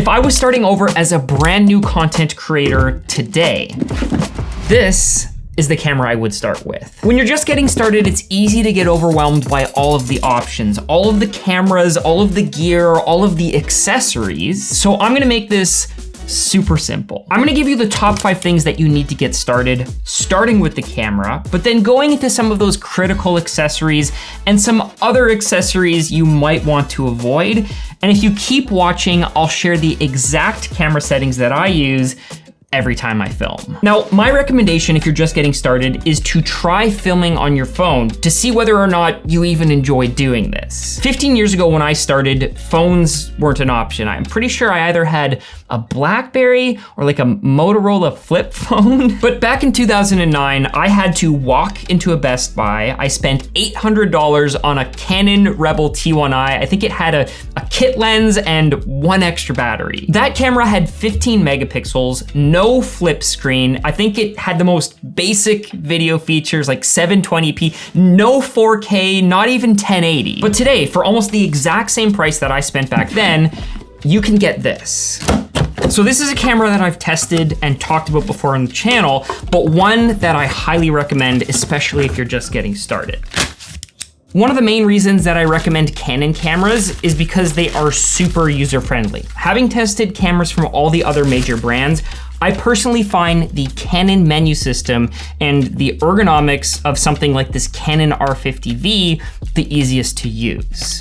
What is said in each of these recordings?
If I was starting over as a brand new content creator today, this is the camera I would start with. When you're just getting started, it's easy to get overwhelmed by all of the options, all of the cameras, all of the gear, all of the accessories. So I'm gonna make this super simple. I'm gonna give you the top 5 things that you need to get started, starting with the camera, but then going into some of those critical accessories and some other accessories you might want to avoid. And if you keep watching, I'll share the exact camera settings that I use every time I film. Now, my recommendation if you're just getting started is to try filming on your phone to see whether or not you even enjoy doing this. 15 years ago when I started, phones weren't an option. I'm pretty sure I either had a BlackBerry or like a Motorola flip phone. But back in 2009, I had to walk into a Best Buy. I spent $800 on a Canon Rebel T1i. I think it had a kit lens and 1 extra battery. That camera had 15 megapixels, no flip screen. I think it had the most basic video features like 720p, no 4K, not even 1080. But today, for almost the exact same price that I spent back then, you can get this. So this is a camera that I've tested and talked about before on the channel, but one that I highly recommend, especially if you're just getting started. One of the main reasons that I recommend Canon cameras is because they are super user-friendly. Having tested cameras from all the other major brands, I personally find the Canon menu system and the ergonomics of something like this Canon R50V the easiest to use.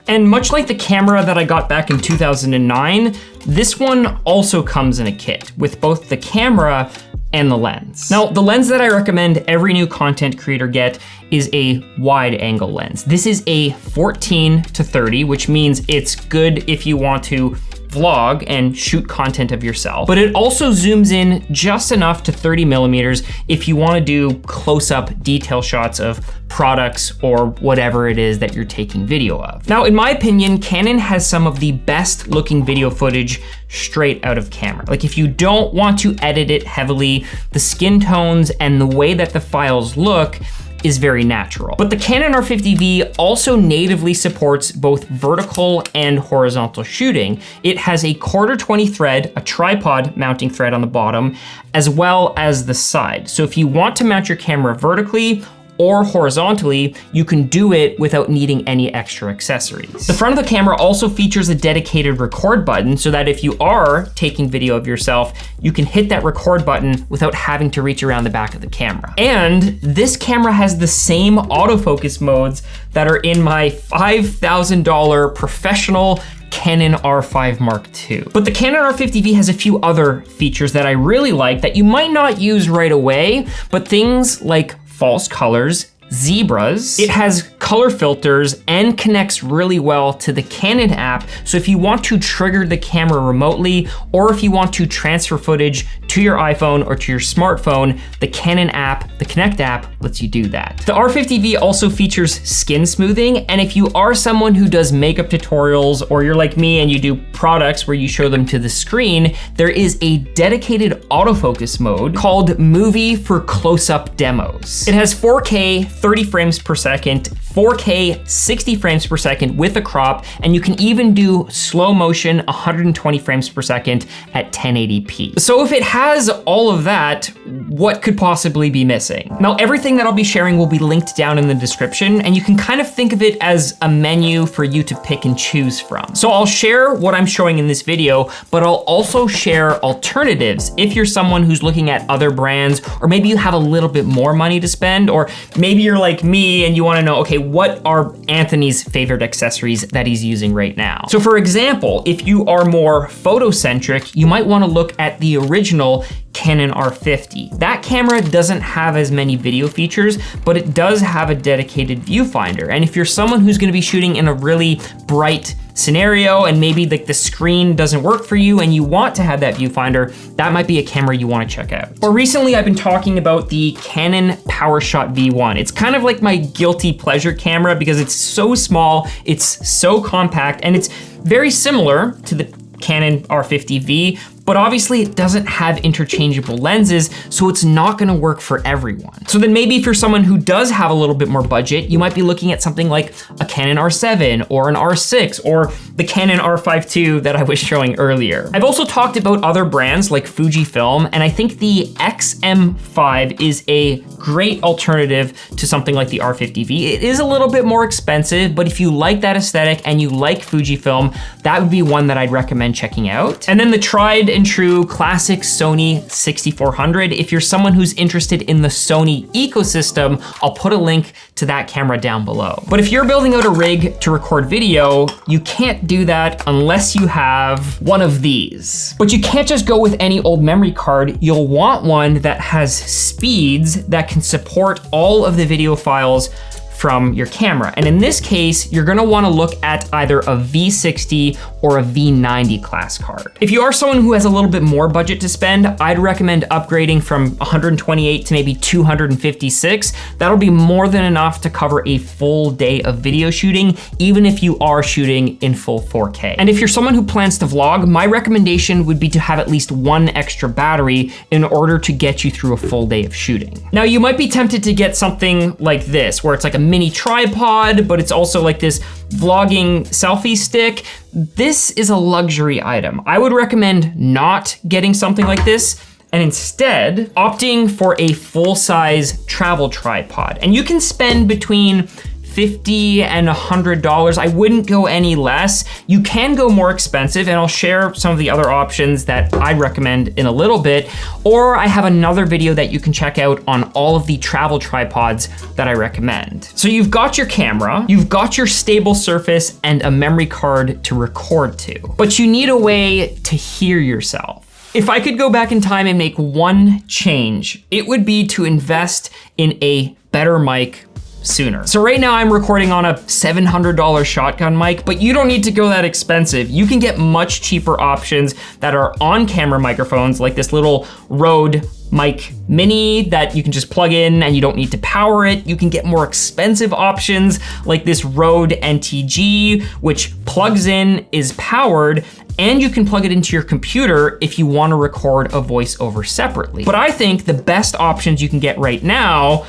And much like the camera that I got back in 2009, this one also comes in a kit with both the camera and the lens. Now, the lens that I recommend every new content creator get is a wide angle lens. This is a 14-30, which means it's good if you want to vlog and shoot content of yourself, but it also zooms in just enough to 30 millimeters if you want to do close-up detail shots of products or whatever it is that you're taking video of. Now, in my opinion, Canon has some of the best looking video footage straight out of camera. Like if you don't want to edit it heavily, the skin tones and the way that the files look is very natural. But the Canon R50V also natively supports both vertical and horizontal shooting. It has a 1/4-20 thread, a tripod mounting thread on the bottom, as well as the side. So if you want to mount your camera vertically or horizontally, you can do it without needing any extra accessories. The front of the camera also features a dedicated record button so that if you are taking video of yourself, you can hit that record button without having to reach around the back of the camera. And this camera has the same autofocus modes that are in my $5,000 professional Canon R5 Mark II. But the Canon R50V has a few other features that I really like that you might not use right away, but things like false colors, zebras. It has color filters and connects really well to the Canon app. So if you want to trigger the camera remotely, or if you want to transfer footage to your iPhone or to your smartphone, the Canon app, the Connect app, lets you do that. The R50V also features skin smoothing. And if you are someone who does makeup tutorials, or you're like me and you do products where you show them to the screen, there is a dedicated autofocus mode called Movie for close-up demos. It has 4K 30 frames per second, 4K 60 frames per second with a crop, and you can even do slow motion 120 frames per second at 1080p. So if it has all of that, what could possibly be missing? Now, everything that I'll be sharing will be linked down in the description, and you can kind of think of it as a menu for you to pick and choose from. So I'll share what I'm showing in this video, but I'll also share alternatives if you're someone who's looking at other brands, or maybe you have a little bit more money to spend, or maybe you're like me and you wanna know, okay, what are Anthony's favorite accessories that he's using right now? So for example, if you are more photocentric, you might wanna look at the original Canon R50. That camera doesn't have as many video features, but it does have a dedicated viewfinder. And if you're someone who's gonna be shooting in a really bright scenario and maybe like the screen doesn't work for you and you want to have that viewfinder, that might be a camera you wanna check out. Or recently I've been talking about the Canon PowerShot V1. It's kind of like my guilty pleasure camera because it's so small, it's so compact, and it's very similar to the Canon R50V, but obviously it doesn't have interchangeable lenses, so it's not gonna work for everyone. So then maybe if you're someone who does have a little bit more budget, you might be looking at something like a Canon R7 or an R6 or the Canon R5 II that I was showing earlier. I've also talked about other brands like Fujifilm, and I think the XM5 is a great alternative to something like the R50V. It is a little bit more expensive, but if you like that aesthetic and you like Fujifilm, that would be one that I'd recommend checking out. And then the tried and true classic Sony 6400. If you're someone who's interested in the Sony ecosystem, I'll put a link to that camera down below. But if you're building out a rig to record video, you can't do that unless you have one of these. But you can't just go with any old memory card. You'll want one that has speeds that can support all of the video files from your camera. And in this case, you're gonna wanna look at either a V60 or a V90 class card. If you are someone who has a little bit more budget to spend, I'd recommend upgrading from 128 to maybe 256. That'll be more than enough to cover a full day of video shooting, even if you are shooting in full 4K. And if you're someone who plans to vlog, my recommendation would be to have at least one extra battery in order to get you through a full day of shooting. Now, you might be tempted to get something like this, where it's like a mini tripod, but it's also like this vlogging selfie stick. This is a luxury item. I would recommend not getting something like this and instead opting for a full-size travel tripod. And you can spend between $50 and $100. I wouldn't go any less. You can go more expensive, and I'll share some of the other options that I'd recommend in a little bit, or I have another video that you can check out on all of the travel tripods that I recommend. So you've got your camera, you've got your stable surface and a memory card to record to, but you need a way to hear yourself. If I could go back in time and make one change, it would be to invest in a better mic sooner. So right now I'm recording on a $700 shotgun mic, but you don't need to go that expensive. You can get much cheaper options that are on-camera microphones, like this little Rode Mic Mini that you can just plug in and you don't need to power it. You can get more expensive options like this Rode NTG, which plugs in, is powered, and you can plug it into your computer if you want to record a voiceover separately. But I think the best options you can get right now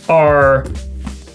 are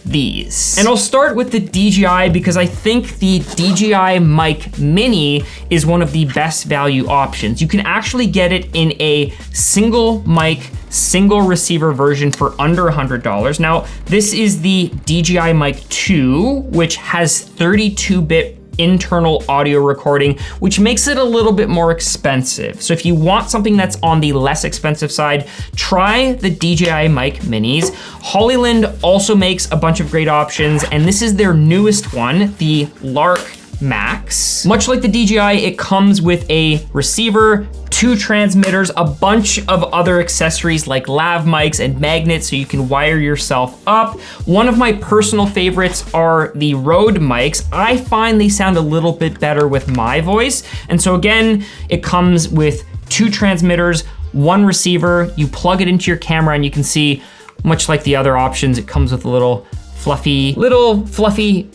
these. And I'll start with the DJI because I think the DJI Mic Mini is one of the best value options. You can actually get it in a single mic, single receiver version for under $100. Now, this is the DJI Mic 2, which has 32-bit internal audio recording, which makes it a little bit more expensive. So if you want something that's on the less expensive side, try the DJI Mic Minis. Hollyland also makes a bunch of great options, and this is their newest one, the Lark Max. Much like the DJI, it comes with a receiver, 2 transmitters, a bunch of other accessories like lav mics and magnets so you can wire yourself up. One of my personal favorites are the Rode mics. I find they sound a little bit better with my voice. And so again, it comes with 2 transmitters, 1 receiver, you plug it into your camera and you can see, much like the other options, it comes with a little fluffy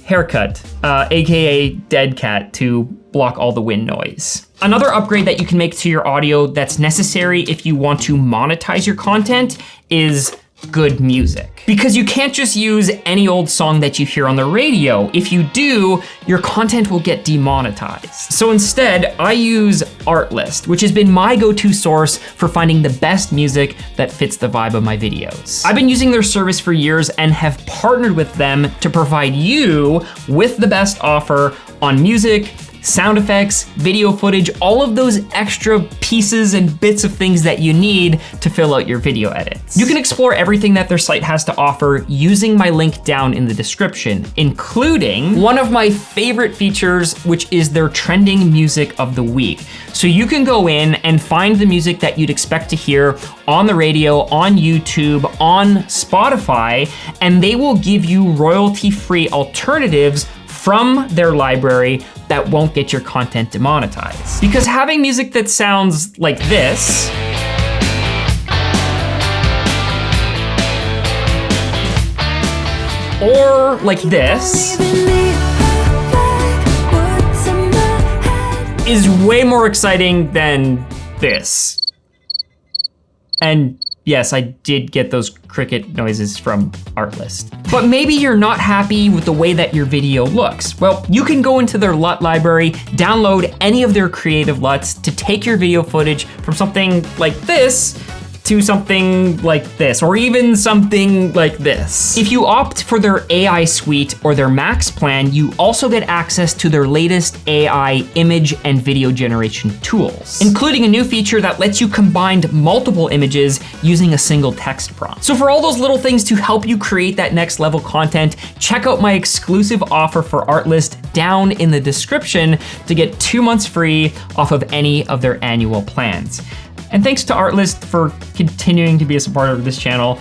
haircut, AKA dead cat, to block all the wind noise. Another upgrade that you can make to your audio that's necessary if you want to monetize your content is good music. Because you can't just use any old song that you hear on the radio. If you do, your content will get demonetized. So instead, I use Artlist, which has been my go-to source for finding the best music that fits the vibe of my videos. I've been using their service for years and have partnered with them to provide you with the best offer on music, sound effects, video footage, all of those extra pieces and bits of things that you need to fill out your video edits. You can explore everything that their site has to offer using my link down in the description, including one of my favorite features, which is their trending music of the week. So you can go in and find the music that you'd expect to hear on the radio, on YouTube, on Spotify, and they will give you royalty-free alternatives from their library that won't get your content demonetized. Because having music that sounds like this, or like this, is way more exciting than this. And yes, I did get those cricket noises from Artlist. But maybe you're not happy with the way that your video looks. Well, you can go into their LUT library, download any of their creative LUTs to take your video footage from something like this to something like this, or even something like this. If you opt for their AI suite or their Max plan, you also get access to their latest AI image and video generation tools, including a new feature that lets you combine multiple images using a single text prompt. So for all those little things to help you create that next level content, check out my exclusive offer for Artlist down in the description to get 2 months free off of any of their annual plans. And thanks to Artlist for continuing to be a supporter of this channel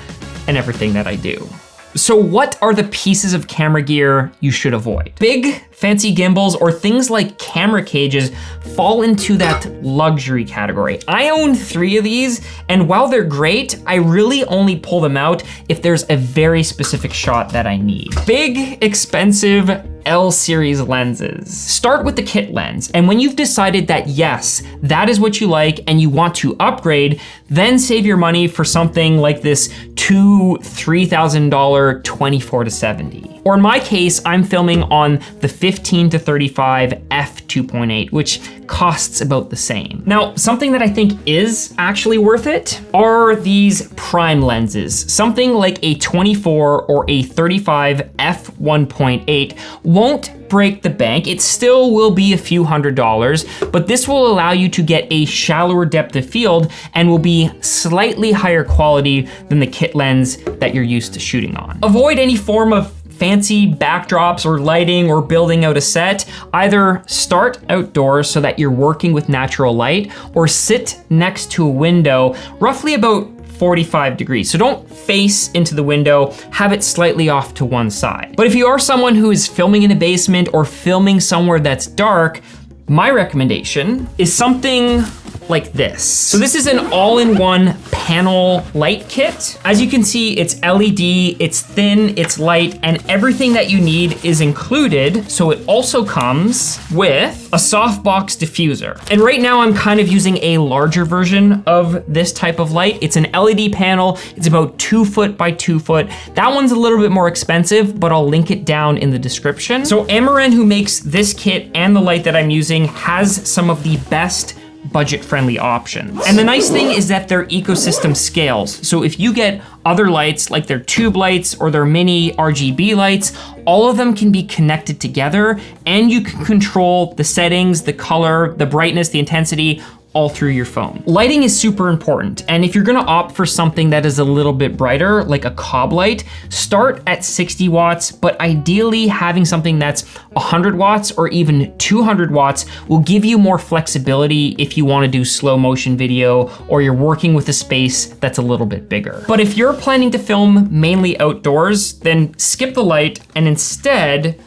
and everything that I do. So what are the pieces of camera gear you should avoid? Big, fancy gimbals or things like camera cages fall into that luxury category. I own 3 of these, and while they're great, I really only pull them out if there's a very specific shot that I need. Big, expensive L-series lenses. Start with the kit lens, and when you've decided that yes, that is what you like and you want to upgrade, then save your money for something like this $2,000-$3,000 24-70. Or in my case, I'm filming on the 15-35 f2.8, which costs about the same. Now, something that I think is actually worth it are these prime lenses. Something like a 24 or a 35 f1.8 won't break the bank. It still will be a few $100s, but this will allow you to get a shallower depth of field and will be slightly higher quality than the kit lens that you're used to shooting on. Avoid any form of fancy backdrops or lighting or building out a set. Either start outdoors so that you're working with natural light, or sit next to a window roughly about 45 degrees. So don't face into the window, have it slightly off to one side. But if you are someone who is filming in a basement or filming somewhere that's dark, my recommendation is something like this. So this is an all-in-one panel light kit. As you can see, it's LED, it's thin, it's light, and everything that you need is included. So it also comes with a softbox diffuser. And right now I'm kind of using a larger version of this type of light. It's an LED panel. It's about 2 foot by 2 foot. That one's a little bit more expensive, but I'll link it down in the description. So Amaran, who makes this kit and the light that I'm using, has some of the best budget-friendly options. And the nice thing is that their ecosystem scales. So if you get other lights, like their tube lights or their mini RGB lights, all of them can be connected together, and you can control the settings, the color, the brightness, the intensity, all through your phone. Lighting is super important, and if you're gonna opt for something that is a little bit brighter, like a cob light, start at 60 watts, but ideally having something that's 100 watts or even 200 watts will give you more flexibility if you wanna do slow motion video or you're working with a space that's a little bit bigger. But if you're planning to film mainly outdoors, then skip the light and instead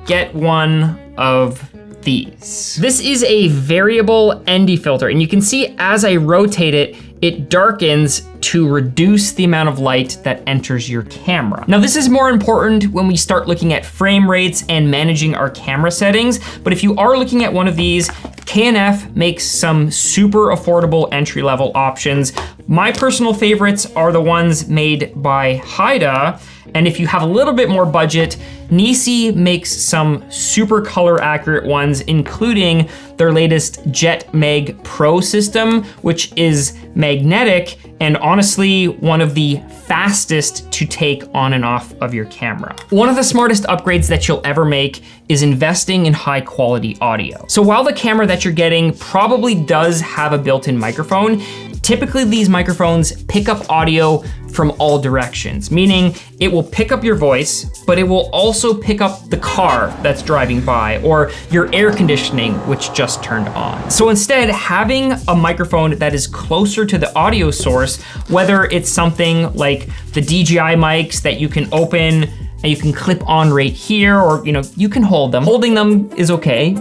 get one of these. This is a variable ND filter, and you can see as I rotate it, it darkens to reduce the amount of light that enters your camera. Now this is more important when we start looking at frame rates and managing our camera settings, but if you are looking at one of these, K&F makes some super affordable entry-level options. My personal favorites are the ones made by Haida, and if you have a little bit more budget, Nisi makes some super color accurate ones, including their latest Jet Mag Pro system, which is magnetic and honestly one of the fastest to take on and off of your camera. One of the smartest upgrades that you'll ever make is investing in high quality audio. So while the camera that you're getting probably does have a built-in microphone, typically these microphones pick up audio from all directions, meaning it will pick up your voice, but it will also pick up the car that's driving by or your air conditioning, which just turned on. So instead, having a microphone that is closer to the audio source, whether it's something like the DJI mics that you can open and you can clip on right here, or you can hold them. Holding them is okay.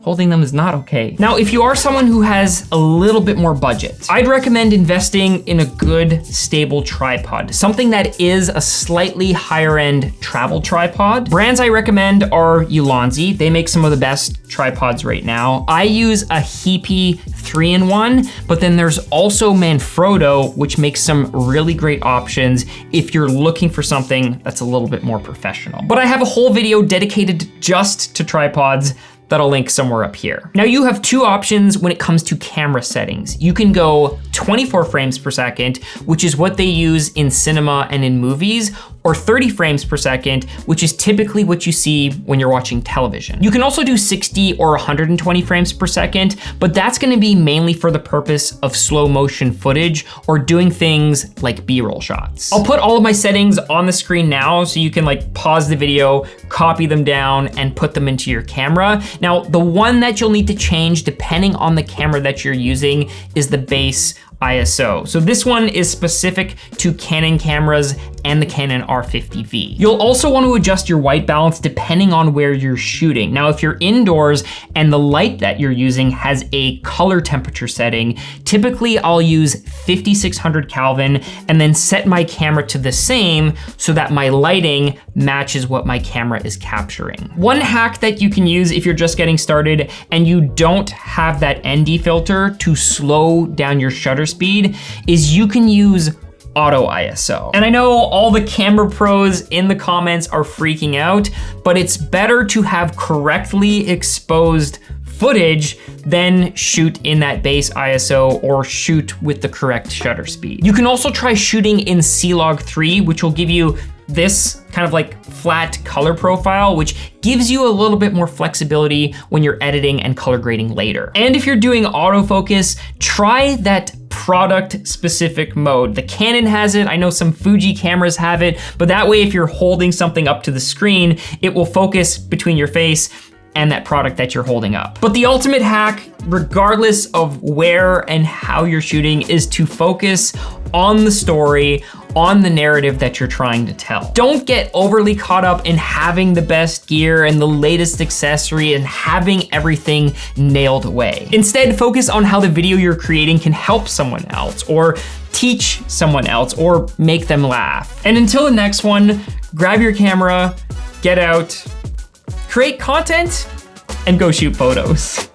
holding them is not okay. Now, if you are someone who has a little bit more budget, I'd recommend investing in a good, stable tripod, something that is a slightly higher end travel tripod. Brands I recommend are Ulanzi. They make some of the best tripods right now. I use a Heapy 3-in-1, but then there's also Manfrotto, which makes some really great options if you're looking for something that's a little bit more professional. But I have a whole video dedicated just to tripods that I'll link somewhere up here. Now you have two options when it comes to camera settings. You can go 24 frames per second, which is what they use in cinema and in movies, or 30 frames per second, which is typically what you see when you're watching television. You can also do 60 or 120 frames per second, but that's gonna be mainly for the purpose of slow motion footage or doing things like B-roll shots. I'll put all of my settings on the screen now so you can like pause the video, copy them down, and put them into your camera. Now, the one that you'll need to change depending on the camera that you're using is the base ISO. So this one is specific to Canon cameras and the Canon R50V. You'll also want to adjust your white balance depending on where you're shooting. Now, if you're indoors and the light that you're using has a color temperature setting, typically I'll use 5600 Kelvin and then set my camera to the same so that my lighting matches what my camera is capturing. One hack that you can use if you're just getting started and you don't have that ND filter to slow down your shutter speed is you can use auto ISO. And I know all the camera pros in the comments are freaking out, but it's better to have correctly exposed footage than shoot in that base ISO or shoot with the correct shutter speed. You can also try shooting in C-Log 3, which will give you this kind of like flat color profile, which gives you a little bit more flexibility when you're editing and color grading later. And if you're doing autofocus, try that product specific mode. The Canon has it, I know some Fuji cameras have it, but that way if you're holding something up to the screen, it will focus between your face and that product that you're holding up. But the ultimate hack, regardless of where and how you're shooting, is to focus on the story, on the narrative that you're trying to tell. Don't get overly caught up in having the best gear and the latest accessory and having everything nailed away. Instead, focus on how the video you're creating can help someone else or teach someone else or make them laugh. And until the next one, grab your camera, get out, create content, and go shoot photos.